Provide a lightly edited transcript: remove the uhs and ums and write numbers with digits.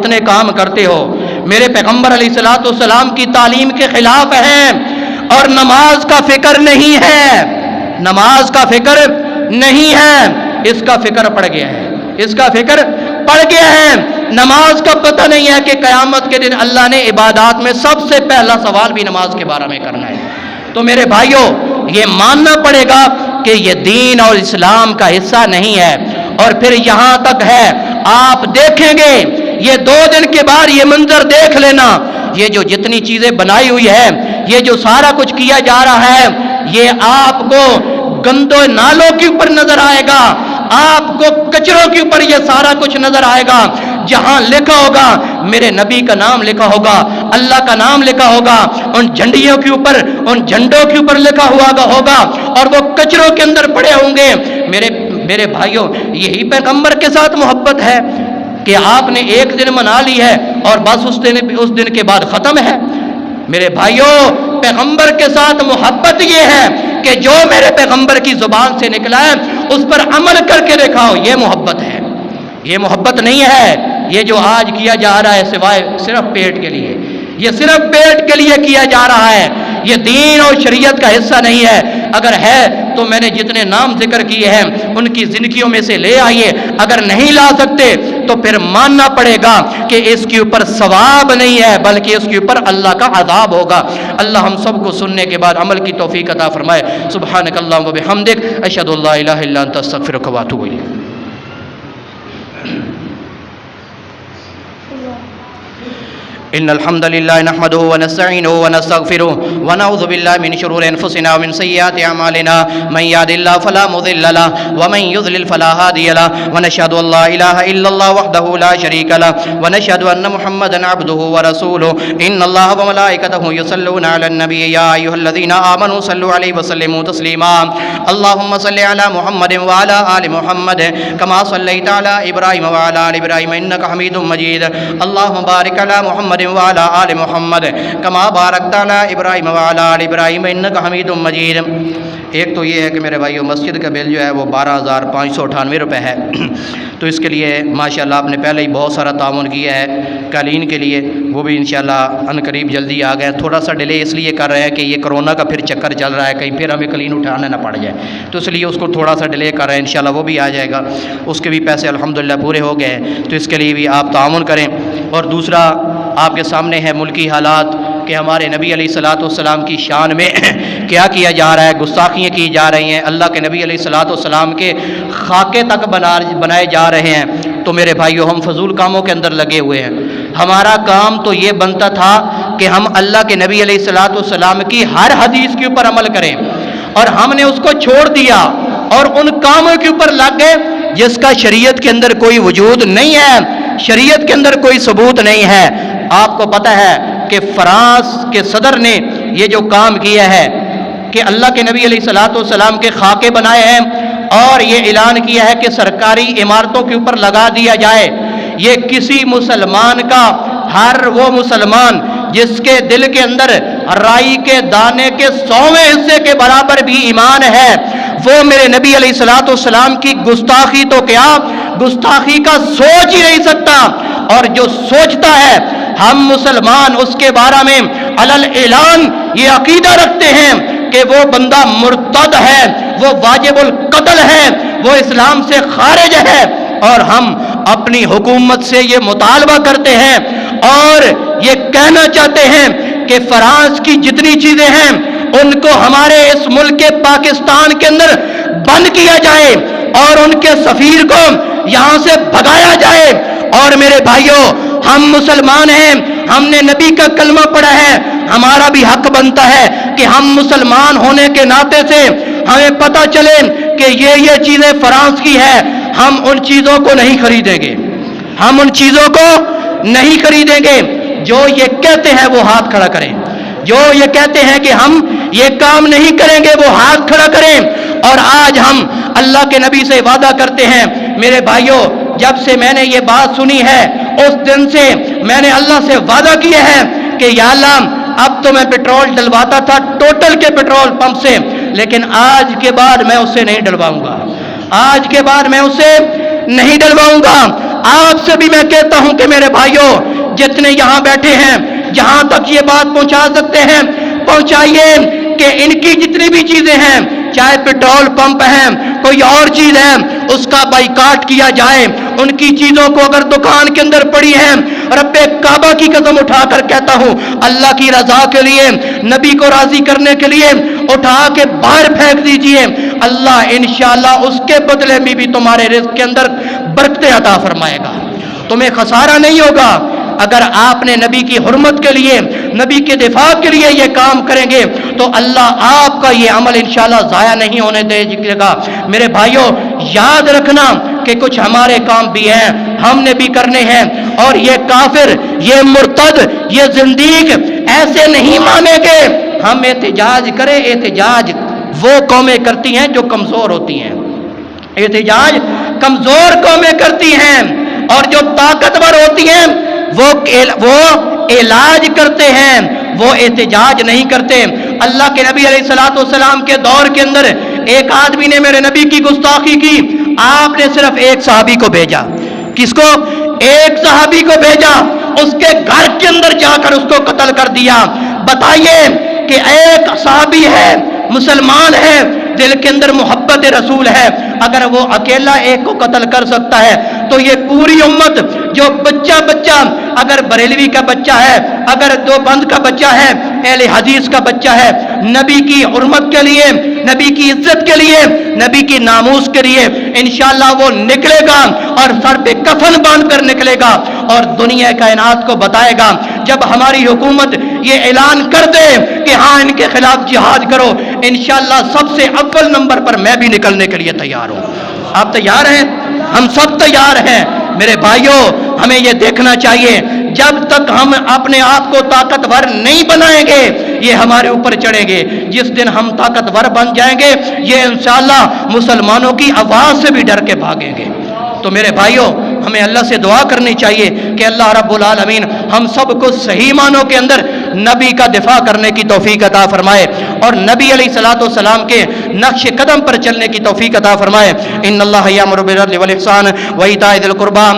اتنے کام کرتے ہو میرے پیغمبر علیہ الصلوۃ والسلام کی تعلیم کے خلاف ہیں اور نماز کا فکر نہیں ہے، نماز کا فکر نہیں ہے، اس کا فکر پڑ گیا ہے، اس کا فکر پڑ گیا ہے۔ نماز کا پتہ نہیں ہے کہ قیامت کے دن اللہ نے عبادات میں سب سے پہلا سوال بھی نماز کے بارے میں کرنا ہے۔ تو میرے بھائیوں یہ ماننا پڑے گا کہ یہ دین اور اسلام کا حصہ نہیں ہے۔ اور پھر یہاں تک ہے، آپ دیکھیں گے یہ 2 دن کے بعد یہ منظر دیکھ لینا، یہ جو جتنی چیزیں بنائی ہوئی ہے، یہ جو سارا کچھ کیا جا رہا ہے، یہ آپ کو گندوں نالوں کے اوپر نظر آئے گا، آپ کو کچروں کے اوپر یہ سارا کچھ نظر آئے گا۔ جہاں لکھا ہوگا میرے نبی کا نام لکھا ہوگا، اللہ کا نام لکھا ہوگا، ان جھنڈیوں کے اوپر، ان جھنڈوں کے اوپر لکھا ہوا ہوگا، اور وہ کچروں کے اندر پڑے ہوں گے۔ میرے بھائیوں یہی پیغمبر کے ساتھ محبت ہے کہ آپ نے 1 دن منا لی ہے اور بس اس دن کے بعد ختم ہے؟ میرے بھائیوں پیغمبر کے ساتھ محبت یہ ہے کہ جو میرے پیغمبر کی زبان سے نکلا ہے اس پر عمل کر کے دکھاؤ، یہ محبت ہے، یہ محبت نہیں ہے یہ جو آج کیا جا رہا ہے سوائے صرف پیٹ کے لیے، یہ صرف پیٹ کے لیے کیا جا رہا ہے، یہ دین اور شریعت کا حصہ نہیں ہے۔ اگر ہے تو میں نے جتنے نام ذکر کیے ہیں ان کی زندگیوں میں سے لے آئیے، اگر نہیں لا سکتے تو پھر ماننا پڑے گا کہ اس کے اوپر ثواب نہیں ہے بلکہ اس کے اوپر اللہ کا عذاب ہوگا۔ اللہ ہم سب کو سننے کے بعد عمل کی توفیق عطا فرمائے۔ سبحانک اللہم و بحمدک، اشہد ان لا الہ الا انت، استغفرک و اتوب الیک۔ ان الحمد لله نحمده ونستعينه ونستغفره ونعوذ بالله من شرور انفسنا ومن سيئات اعمالنا، من يهد الله فلا مضل له ومن يضلل فلا هادي له، ونشهد ان لا اله الا الله وحده لا شريك له، ونشهد ان محمدا عبده ورسوله۔ ان الله وملائكته يصلون على النبي يا ايها الذين امنوا صلوا عليه وسلموا تسليما۔ اللهم صل على محمد وعلى ال محمد كما صليت على ابراهيم وعلى ال ابراهيم انك حميد مجيد۔ اللهم بارك على محمد وعلى آل محمد كما باركت على ابراہیم وعلى آل ابراہیم انك حمید مجید۔ ایک تو یہ ہے کہ میرے بھائیو مسجد کا بل جو ہے وہ 12,598 روپے ہے، تو اس کے لیے ماشاءاللہ آپ نے پہلے ہی بہت سارا تعاون کیا ہے قالین کے لیے، وہ بھی انشاءاللہ ان قریب جلدی آ گئے۔ تھوڑا سا ڈیلے اس لیے کر رہے ہیں کہ یہ کرونا کا پھر چکر چل رہا ہے، کہیں پھر ہمیں قالین اٹھانا نہ پڑ جائے، تو اس لیے اس کو تھوڑا سا ڈیلے کر رہے ہیں، انشاءاللہ وہ بھی آ جائے گا، اس کے بھی پیسے الحمدللہ پورے ہو گئے ہیں، تو اس کے لیے بھی آپ تعاون کریں۔ اور دوسرا آپ کے سامنے ہے ملکی حالات کہ ہمارے نبی علیہ الصلوۃ والسلام کی شان میں کیا کیا جا رہا ہے، گستاخیاں کی جا رہی ہیں، اللہ کے نبی علیہ الصلوۃ والسلام کے خاکے تک بنائے جا رہے ہیں۔ تو میرے بھائیو ہم فضول کاموں کے اندر لگے ہوئے ہیں، ہمارا کام تو یہ بنتا تھا کہ ہم اللہ کے نبی علیہ الصلوۃ والسلام کی ہر حدیث کے اوپر عمل کریں، اور ہم نے اس کو چھوڑ دیا اور ان کاموں کے اوپر لگ گئے جس کا شریعت کے اندر کوئی وجود نہیں ہے، شریعت کے اندر کوئی ثبوت نہیں ہے۔ آپ کو پتہ ہے کہ فرانس کے صدر نے یہ جو کام کیا ہے کہ اللہ کے نبی علیہ الصلوۃ والسلام کے خاکے بنائے ہیں اور یہ اعلان کیا ہے کہ سرکاری عمارتوں کے اوپر لگا دیا جائے، یہ کسی مسلمان کا، ہر وہ مسلمان جس کے دل کے اندر رائی کے دانے کے 100ویں حصے کے برابر بھی ایمان ہے، وہ میرے نبی علیہ الصلوۃ والسلام کی گستاخی تو کیا، گستاخی کا سوچ ہی نہیں سکتا، اور جو سوچتا ہے ہم مسلمان اس کے بارے میں علل اعلان یہ عقیدہ رکھتے ہیں کہ وہ بندہ مرتد ہے، وہ واجب القتل ہے، وہ اسلام سے خارج ہے، اور ہم اپنی حکومت سے یہ مطالبہ کرتے ہیں اور یہ کہنا چاہتے ہیں کہ فرانس کی جتنی چیزیں ہیں ان کو ہمارے اس ملک پاکستان کے اندر بند کیا جائے اور ان کے سفیر کو یہاں سے بھگایا جائے۔ اور میرے بھائیوں ہم مسلمان ہیں، ہم نے نبی کا کلمہ پڑھا ہے، ہمارا بھی حق بنتا ہے کہ ہم مسلمان ہونے کے ناطے سے ہمیں پتہ چلے کہ یہ چیزیں فرانس کی ہے، ہم ان چیزوں کو نہیں خریدیں گے، ہم ان چیزوں کو نہیں خریدیں گے۔ جو یہ کہتے ہیں وہ ہاتھ کھڑا کریں، جو یہ کہتے ہیں کہ ہم یہ کام نہیں کریں گے وہ ہاتھ کھڑا کریں۔ اور آج ہم اللہ کے نبی سے وعدہ کرتے ہیں، میرے بھائیوں جب سے میں نے یہ بات سنی ہے اس دن سے میں نے اللہ سے وعدہ کیا ہے کہ یا اللہ اب تو میں پیٹرول ڈلواتا تھا ٹوٹل کے پیٹرول پمپ سے، لیکن آج کے بعد میں اسے نہیں ڈلواؤں گا، آج کے بعد میں اسے نہیں ڈلواؤں گا۔ آپ سے بھی میں کہتا ہوں کہ میرے بھائیوں، جتنے یہاں بیٹھے ہیں، جہاں تک یہ بات پہنچا سکتے ہیں پہنچائیے کہ ان کی جتنی بھی چیزیں ہیں، چاہے پیٹرول پمپ ہے، کوئی اور چیز ہے، اس کا بائیکاٹ کیا جائے۔ ان کی چیزوں کو اگر دکان کے اندر پڑی ہے، رب کعبہ کی قسم اٹھا کر کہتا ہوں، اللہ کی رضا کے لیے، نبی کو راضی کرنے کے لیے اٹھا کے باہر پھینک دیجئے، اللہ انشاءاللہ اس کے بدلے میں بھی تمہارے رزق کے اندر برکتیں عطا فرمائے گا، تمہیں خسارہ نہیں ہوگا۔ اگر آپ نے نبی کی حرمت کے لیے، نبی کے دفاع کے لیے یہ کام کریں گے تو اللہ آپ کا یہ عمل انشاءاللہ ضائع نہیں ہونے دے گا۔ میرے بھائیوں، یاد رکھنا کہ کچھ ہمارے کام بھی ہیں، ہم نے بھی کرنے ہیں، اور یہ کافر، یہ مرتد، یہ زندیق ایسے نہیں مانیں گے۔ ہم احتجاج کریں، احتجاج وہ قومیں کرتی ہیں جو کمزور ہوتی ہیں، احتجاج کمزور قومیں کرتی ہیں، اور جو طاقتور ہوتی ہیں وہ علاج کرتے ہیں، وہ احتجاج نہیں کرتے۔ اللہ کے نبی علیہ الصلوۃ والسلام کے دور کے اندر ایک آدمی نے میرے نبی کی گستاخی کی، آپ نے صرف ایک صحابی کو بھیجا۔ کس کو؟ ایک صحابی کو بھیجا، اس کے گھر کے اندر جا کر اس کو قتل کر دیا۔ بتائیے کہ ایک صحابی ہے، مسلمان ہے، دل کے اندر محبت رسول ہے، اگر وہ اکیلا ایک کو قتل کر سکتا ہے تو یہ پوری امت، جو بچہ اگر بریلوی کا بچہ ہے، اگر دو بند کا بچہ ہے، اہل حدیث کا بچہ ہے، نبی کی حرمت کے لیے، نبی کی عزت کے لیے، نبی کی ناموس کے لیے انشاءاللہ وہ نکلے گا، اور سر پہ کفن باندھ کر نکلے گا، اور دنیا کائنات کو بتائے گا۔ جب ہماری حکومت یہ اعلان کر دے کہ ہاں ان کے خلاف جہاد کرو، انشاءاللہ سب سے اول نمبر پر میں بھی نکلنے کے لیے تیار ہوں۔ آپ تیار ہیں؟ ہم سب تیار ہیں۔ میرے بھائیوں، ہمیں یہ دیکھنا چاہیے، جب تک ہم اپنے آپ کو طاقتور نہیں بنائیں گے یہ ہمارے اوپر چڑھیں گے۔ جس دن ہم طاقتور بن جائیں گے یہ انشاءاللہ مسلمانوں کی آواز سے بھی ڈر کے بھاگیں گے۔ تو میرے بھائیوں، ہمیں اللہ سے دعا کرنی چاہیے کہ اللہ رب العالمین ہم سب کو صحیح معنوں کے اندر نبی کا دفاع کرنے کی توفیق عطا فرمائے، اور نبی علیہ الصلوۃ والسلام کے نقش قدم پر چلنے کی توفیق عطا فرمائے۔ ان اللہ یامر بالعدل والاحسان وایتاء ذی القربی